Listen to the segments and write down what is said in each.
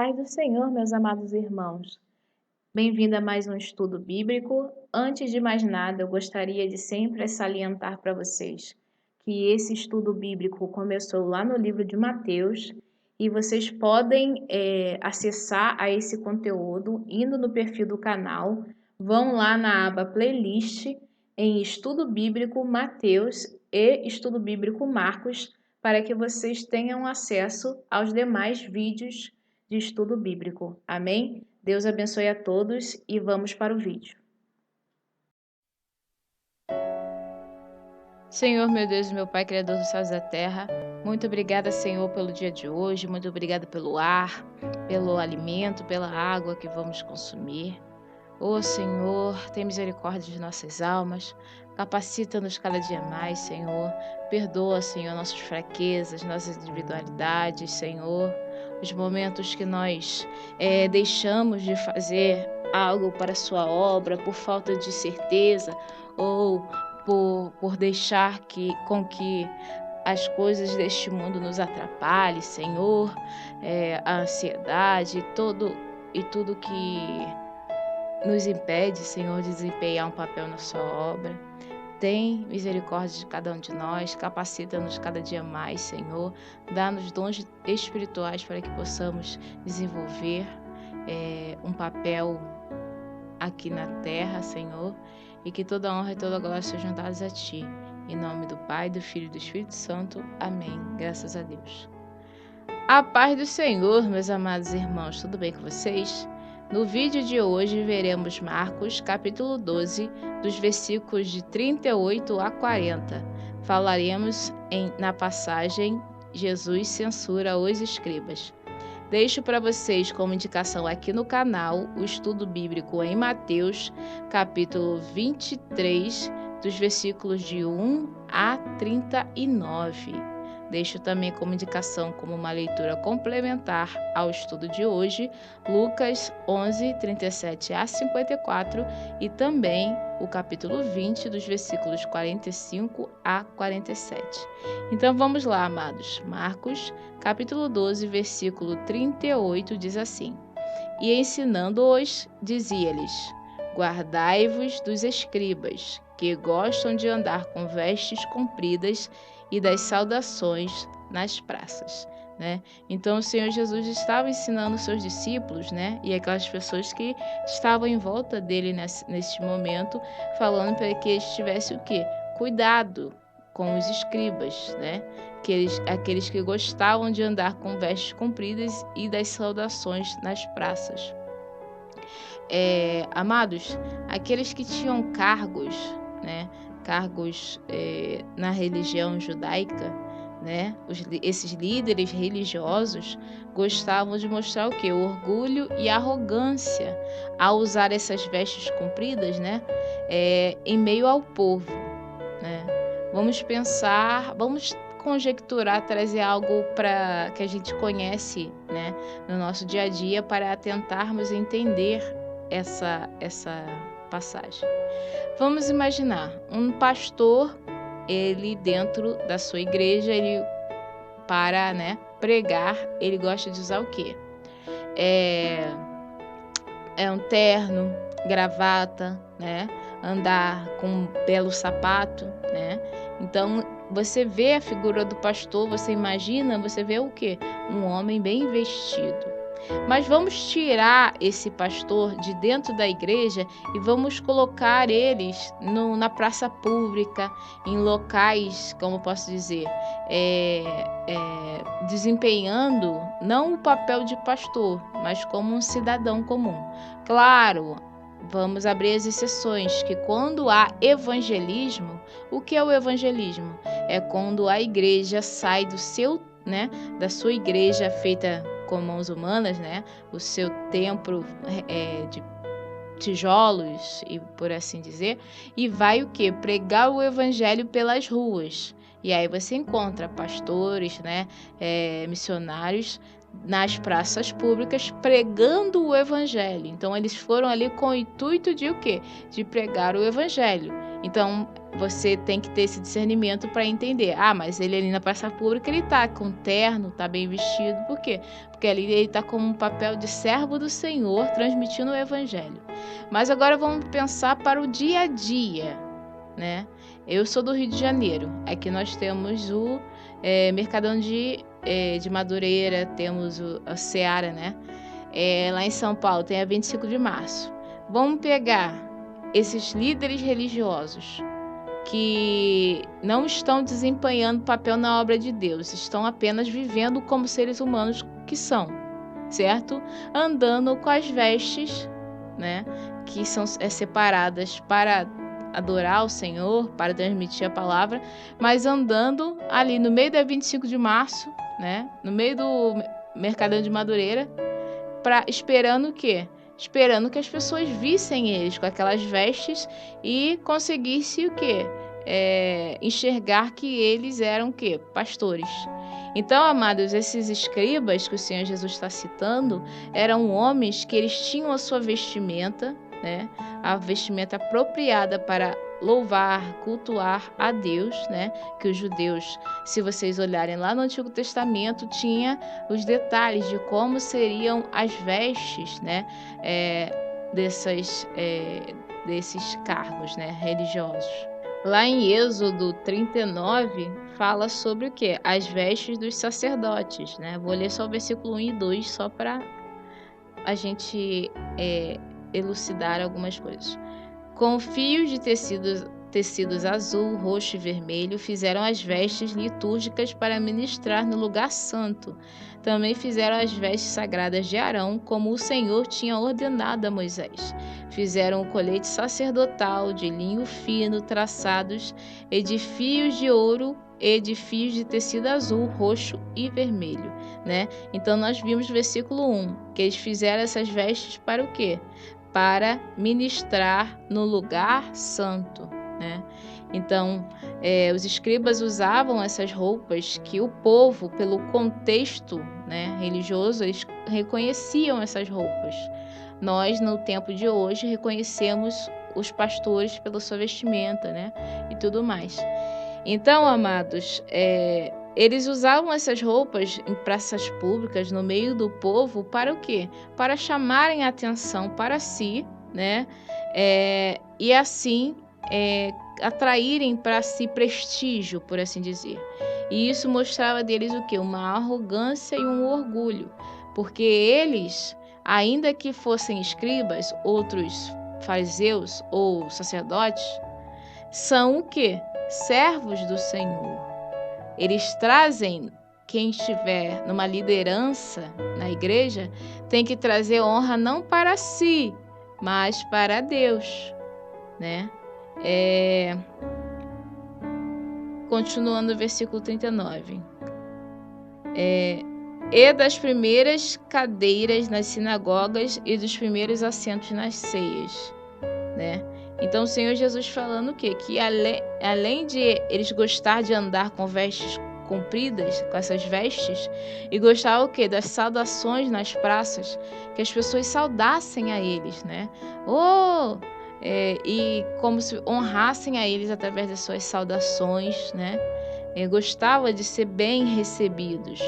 paz do Senhor, meus amados irmãos. Bem-vindo a mais um estudo bíblico. Antes de mais nada, eu gostaria de sempre salientar para vocês que esse estudo bíblico começou lá no livro de Mateus e vocês podem acessar a esse conteúdo indo no perfil do canal, vão lá na aba playlist em Estudo Bíblico Mateus e Estudo Bíblico Marcos para que vocês tenham acesso aos demais vídeos de estudo bíblico. Amém? Deus abençoe a todos e vamos para o vídeo. Senhor, meu Deus e meu Pai, Criador dos céus e da terra, muito obrigada, Senhor, pelo dia de hoje, muito obrigada pelo ar, pelo alimento, pela água que vamos consumir. Ô Senhor, tem misericórdia de nossas almas, capacita-nos cada dia mais, Senhor. Perdoa, Senhor, nossas fraquezas, nossas individualidades, Senhor. Os momentos que nós deixamos de fazer algo para a sua obra por falta de certeza ou por deixar com que as coisas deste mundo nos atrapalhem, Senhor, a ansiedade e tudo que nos impede, Senhor, de desempenhar um papel na sua obra. Tem misericórdia de cada um de nós, capacita-nos cada dia mais, Senhor. Dá-nos dons espirituais para que possamos desenvolver um papel aqui na terra, Senhor, e que toda honra e toda glória sejam dadas a Ti. Em nome do Pai, do Filho e do Espírito Santo. Amém. Graças a Deus. A paz do Senhor, meus amados irmãos, tudo bem com vocês? No vídeo de hoje veremos Marcos, capítulo 12, dos versículos de 38 a 40. Falaremos na passagem Jesus censura os escribas. Deixo para vocês como indicação aqui no canal o estudo bíblico em Mateus, capítulo 23, dos versículos de 1 a 39. Deixo também como indicação, como uma leitura complementar ao estudo de hoje, Lucas 11, 37 a 54 e também o capítulo 20, dos versículos 45 a 47. Então vamos lá, amados. Marcos, capítulo 12, versículo 38 diz assim: E ensinando-os, dizia-lhes: Guardai-vos dos escribas, que gostam de andar com vestes compridas e das saudações nas praças, né? Então o Senhor Jesus estava ensinando os seus discípulos, né? E aquelas pessoas que estavam em volta dele nesse momento, falando para que eles tivessem o quê? Cuidado com os escribas, né? Aqueles que gostavam de andar com vestes compridas e das saudações nas praças. Amados, aqueles que tinham cargos, né? Cargos na religião judaica, né? Esses líderes religiosos gostavam de mostrar o quê? O orgulho e a arrogância ao usar essas vestes compridas, né? Em meio ao povo, né? Vamos pensar, vamos conjecturar, trazer algo para que a gente conhece, né, no nosso dia a dia, para tentarmos entender essa passagem. Vamos imaginar um pastor, ele dentro da sua igreja, ele para, né, pregar, ele gosta de usar o quê? É um terno, gravata, né? Andar com um belo sapato, né? Então, você vê a figura do pastor, você imagina, você vê o quê? Um homem bem vestido. Mas vamos tirar esse pastor de dentro da igreja e vamos colocar eles na praça pública, em locais, como posso dizer, desempenhando não o papel de pastor, mas como um cidadão comum. Claro, vamos abrir as exceções, que quando há evangelismo, o que é o evangelismo? É quando a igreja sai do seu, né, da sua igreja feita com mãos humanas, né, o seu templo de tijolos e por assim dizer, e vai o quê? Pregar o evangelho pelas ruas. E aí você encontra pastores, né, missionários nas praças públicas pregando o evangelho. Então eles foram ali com o intuito de o quê? De pregar o evangelho. Então você tem que ter esse discernimento para entender. Ah, mas ele ali na praça pública, ele tá com terno, tá bem vestido. Por quê? Porque ali ele tá com um papel de servo do Senhor, transmitindo o evangelho. Mas agora vamos pensar para o dia a dia, né? Eu sou do Rio de Janeiro. Aqui nós temos o Mercadão de Madureira, temos a Seara, né? Lá em São Paulo tem a 25 de março. Vamos pegar esses líderes religiosos que não estão desempenhando papel na obra de Deus, estão apenas vivendo como seres humanos que são, certo? Andando com as vestes, né? Que são separadas para adorar o Senhor, para transmitir a palavra, mas andando ali no meio da 25 de março, né? No meio do Mercadão de Madureira, esperando o quê? Esperando que as pessoas vissem eles com aquelas vestes e conseguissem o quê? Enxergar que eles eram o quê? Pastores. Então, amados, esses escribas que o Senhor Jesus está citando eram homens que eles tinham a sua vestimenta, né? A vestimenta apropriada para louvar, cultuar a Deus, né? Que os judeus, se vocês olharem lá no Antigo Testamento, tinha os detalhes de como seriam as vestes, né? Desses cargos, né? Religiosos. Lá em Êxodo 39, fala sobre o quê? As vestes dos sacerdotes, né? Vou ler só o versículo 1 e 2, só para a gente elucidar algumas coisas. Com fios de tecidos azul, roxo e vermelho, fizeram as vestes litúrgicas para ministrar no lugar santo. Também fizeram as vestes sagradas de Arão, como o Senhor tinha ordenado a Moisés. Fizeram o colete sacerdotal de linho fino, traçados, e de fios de ouro e de fios de tecido azul, roxo e vermelho, né? Então nós vimos no versículo 1, que eles fizeram essas vestes para o quê? Para ministrar no lugar santo, né? Então, os escribas usavam essas roupas que o povo, pelo contexto, né, religioso, eles reconheciam essas roupas. Nós, no tempo de hoje, reconhecemos os pastores pela sua vestimenta, né, e tudo mais. Então, amados, eles usavam essas roupas em praças públicas, no meio do povo, para o quê? Para chamarem a atenção para si, né? E assim atraírem para si prestígio, por assim dizer. E isso mostrava deles o quê? Uma arrogância e um orgulho, porque eles, ainda que fossem escribas, outros fariseus ou sacerdotes, são o quê? Servos do Senhor. Eles trazem, quem estiver numa liderança na igreja, tem que trazer honra não para si, mas para Deus, né? Continuando o versículo 39. E das primeiras cadeiras nas sinagogas e dos primeiros assentos nas ceias, né? Então o Senhor Jesus falando o quê? Que além de eles gostar de andar com vestes compridas, com essas vestes, e gostar o quê? Das saudações nas praças, que as pessoas saudassem a eles, né? E como se honrassem a eles através das suas saudações, né? Gostava de ser bem recebidos.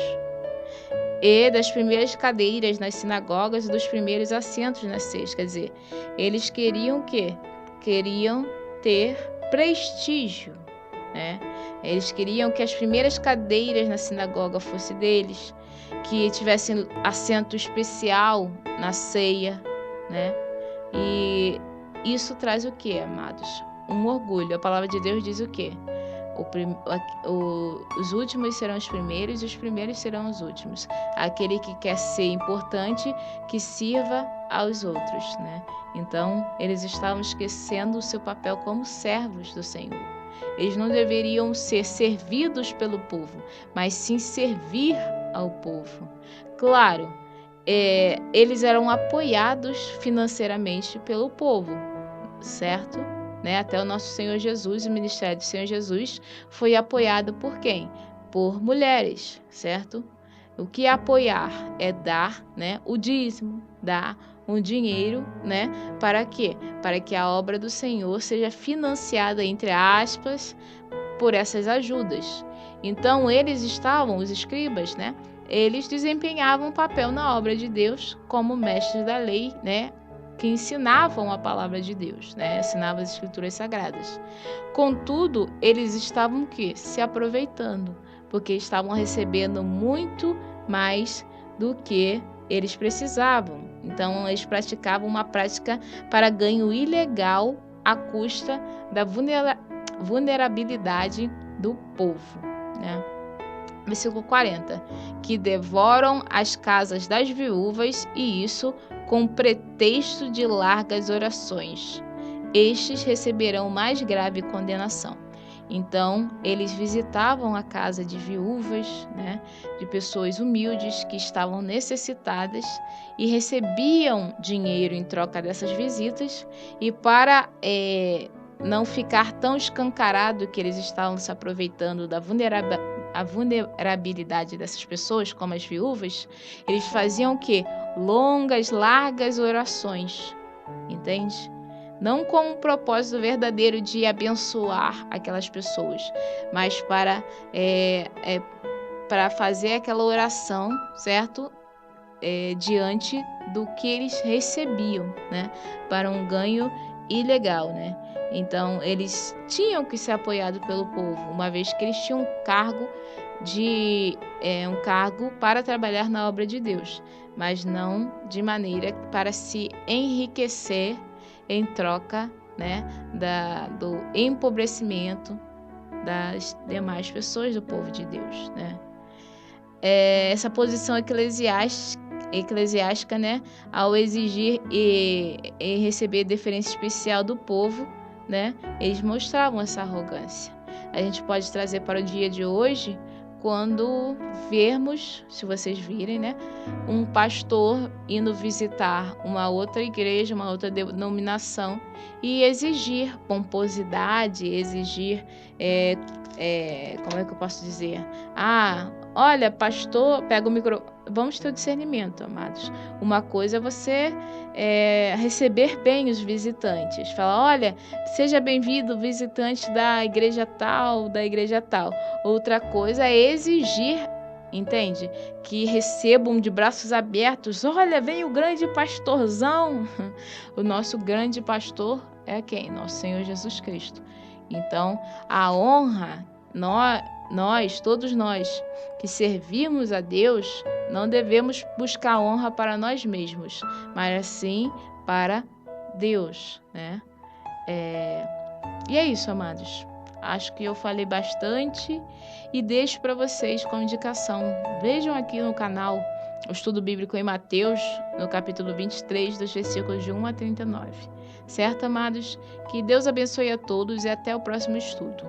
E das primeiras cadeiras nas sinagogas e dos primeiros assentos nas ceias. Quer dizer, eles queriam o quê? Queriam ter prestígio, né? Eles queriam que as primeiras cadeiras na sinagoga fossem deles, que tivessem assento especial na ceia, né? E isso traz o quê, amados? Um orgulho. A palavra de Deus diz o quê? Os últimos serão os primeiros e os primeiros serão os últimos. Aquele que quer ser importante, que sirva aos outros, né? Então, eles estavam esquecendo o seu papel como servos do Senhor. Eles não deveriam ser servidos pelo povo, mas sim servir ao povo. Claro, eles eram apoiados financeiramente pelo povo, certo? Né? Até o nosso Senhor Jesus, o ministério do Senhor Jesus, foi apoiado por quem? Por mulheres, certo? O que é apoiar? É dar, né, o dízimo, dar um dinheiro, né, para quê? Para que a obra do Senhor seja financiada, entre aspas, por essas ajudas. Então, os escribas, né, eles desempenhavam um papel na obra de Deus como mestres da lei, né, que ensinavam a palavra de Deus, né, ensinavam as escrituras sagradas. Contudo, eles estavam o quê? Se aproveitando, porque estavam recebendo muito mais do que eles precisavam. Então, eles praticavam uma prática para ganho ilegal à custa da vulnerabilidade do povo, né? Versículo 40, que devoram as casas das viúvas, e isso com pretexto de largas orações. Estes receberão mais grave condenação. Então, eles visitavam a casa de viúvas, né, de pessoas humildes que estavam necessitadas, e recebiam dinheiro em troca dessas visitas, e para não ficar tão escancarado que eles estavam se aproveitando da vulnerabilidade dessas pessoas, como as viúvas, eles faziam o quê? Largas orações, entende? Não com o propósito verdadeiro de abençoar aquelas pessoas, mas para fazer aquela oração, certo? Diante do que eles recebiam, né? Para um ganho ilegal, né? Então, eles tinham que ser apoiados pelo povo, uma vez que eles tinham um cargo para trabalhar na obra de Deus, mas não de maneira para se enriquecer em troca, né, do empobrecimento das demais pessoas do povo de Deus, né? Essa posição eclesiástica, né, ao exigir e receber deferência especial do povo, né, eles mostravam essa arrogância. A gente pode trazer para o dia de hoje, quando vermos, se vocês virem, né, um pastor indo visitar uma outra igreja, uma outra denominação, e exigir pomposidade, exigir, como é que eu posso dizer? Olha, pastor, pega o microfone. Vamos ter o discernimento, amados. Uma coisa é você receber bem os visitantes. Falar, olha, seja bem-vindo, visitante da igreja tal, da igreja tal. Outra coisa é exigir, entende? Que recebam de braços abertos. Olha, vem o grande pastorzão. O nosso grande pastor é quem? Nosso Senhor Jesus Cristo. Então, a honra, todos nós que servimos a Deus, não devemos buscar honra para nós mesmos, mas assim para Deus, né? E é isso, amados. Acho que eu falei bastante e deixo para vocês como indicação. Vejam aqui no canal o estudo bíblico em Mateus, no capítulo 23, dos versículos de 1 a 39. Certo, amados? Que Deus abençoe a todos e até o próximo estudo.